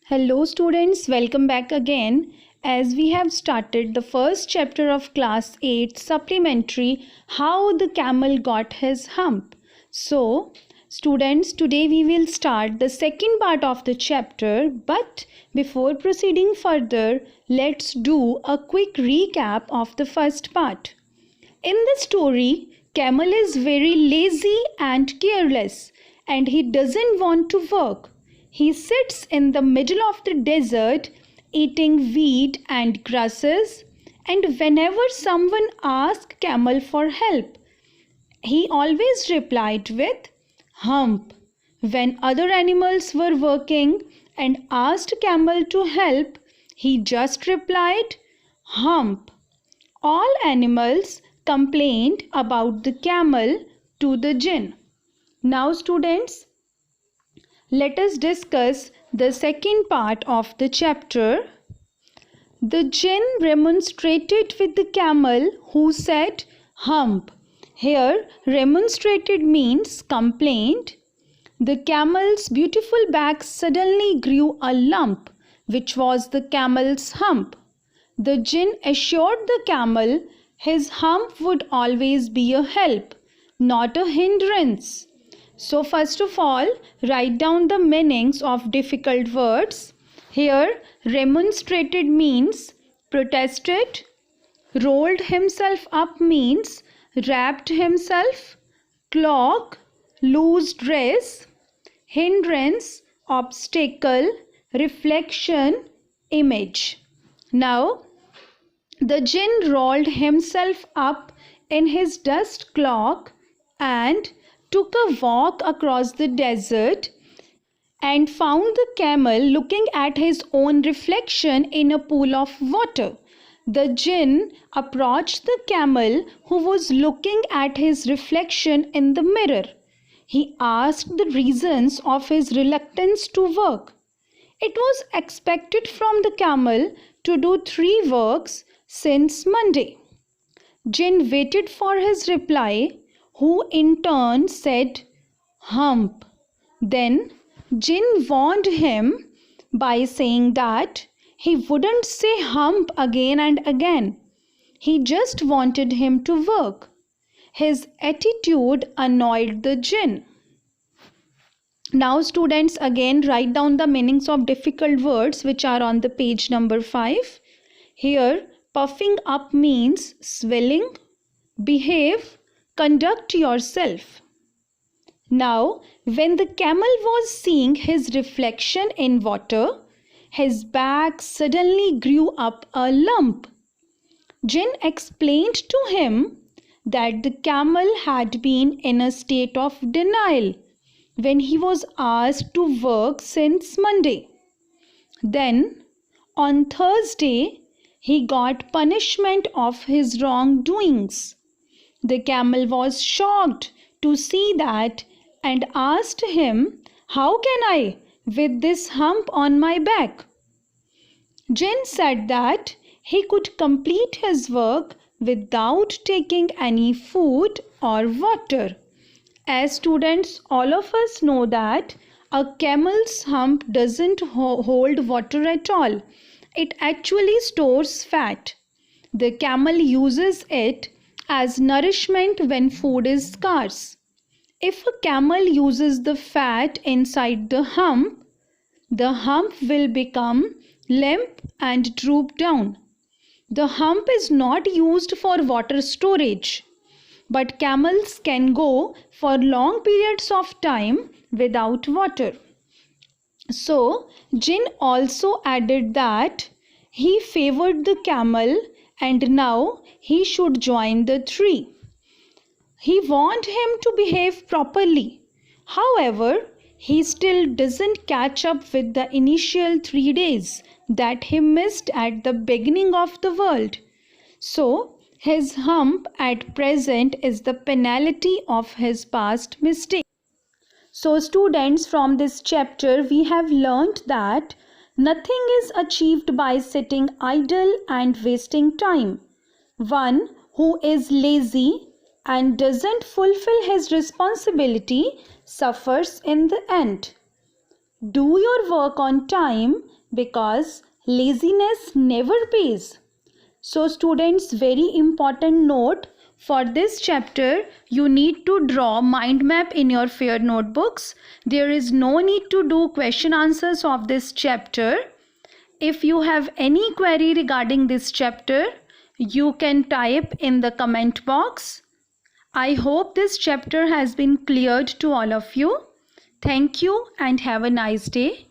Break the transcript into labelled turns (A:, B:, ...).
A: Hello students, welcome back again as we have started the first chapter of class 8 supplementary how the camel got his hump. So students, today we will start the second part of the chapter, but before proceeding further, let's do a quick recap of the first part. In the story, Camel is very lazy and careless and he doesn't want to work. He sits in the middle of the desert eating weed and grasses, and whenever someone asks Camel for help, he always replied with hump. When other animals were working and asked Camel to help, he just replied hump. All animals complained about the camel to the jinn. Now students, let us discuss the second part of the chapter. The jinn remonstrated with the camel who said hump. Here remonstrated means complained. The camel's beautiful back suddenly grew a lump, which was the camel's hump. The jinn assured the camel his hump would always be a help, not a hindrance. So first of all, write down the meanings of difficult words. Here, remonstrated means protested. Rolled himself up means wrapped himself. Clog, loose dress. Hindrance, obstacle. Reflection, image. Now, the jinn rolled himself up in his dust cloak and took a walk across the desert and found the camel looking at his own reflection in a pool of water. The jinn approached the camel who was looking at his reflection in the mirror. He asked the reasons of his reluctance to work. It was expected from the camel to do 3 works since Monday. Jinn waited for his reply, who in turn said hump. Then Jinn warned him by saying that he wouldn't say hump again and again. He just wanted him to work. His attitude annoyed the jinn. Now students, again write down the meanings of difficult words which are on the page number 5. Here puffing up means swelling. Behave, conduct yourself. Now, when the camel was seeing his reflection in water, his back suddenly grew up a lump. Jinn explained to him that the camel had been in a state of denial when he was asked to work since Monday. Then, on Thursday, he got punishment of his wrongdoings. The camel was shocked to see that and asked him, "How can I with this hump on my back?" Jinn said that he could complete his work without taking any food or water. As students, all of us know that a camel's hump doesn't hold water at all. It actually stores fat. The camel uses it as nourishment when food is scarce. If a camel uses the fat inside the hump will become limp and droop down. The hump is not used for water storage, but camels can go for long periods of time without water. So, Jinn also added that he favored the camel and now he should join the 3. He warned him to behave properly. However, he still doesn't catch up with the initial 3 days that he missed at the beginning of the world. So, his hump at present is the penalty of his past mistake. So students, from this chapter we have learnt that nothing is achieved by sitting idle and wasting time. One who is lazy and doesn't fulfill his responsibility suffers in the end. Do your work on time because laziness never pays. So students, very important note for this chapter, you need to draw mind map in your fair notebooks. There is no need to do question answers of this chapter. If you have any query regarding this chapter, you can type in the comment box. I hope this chapter has been cleared to all of you. Thank you and have a nice day.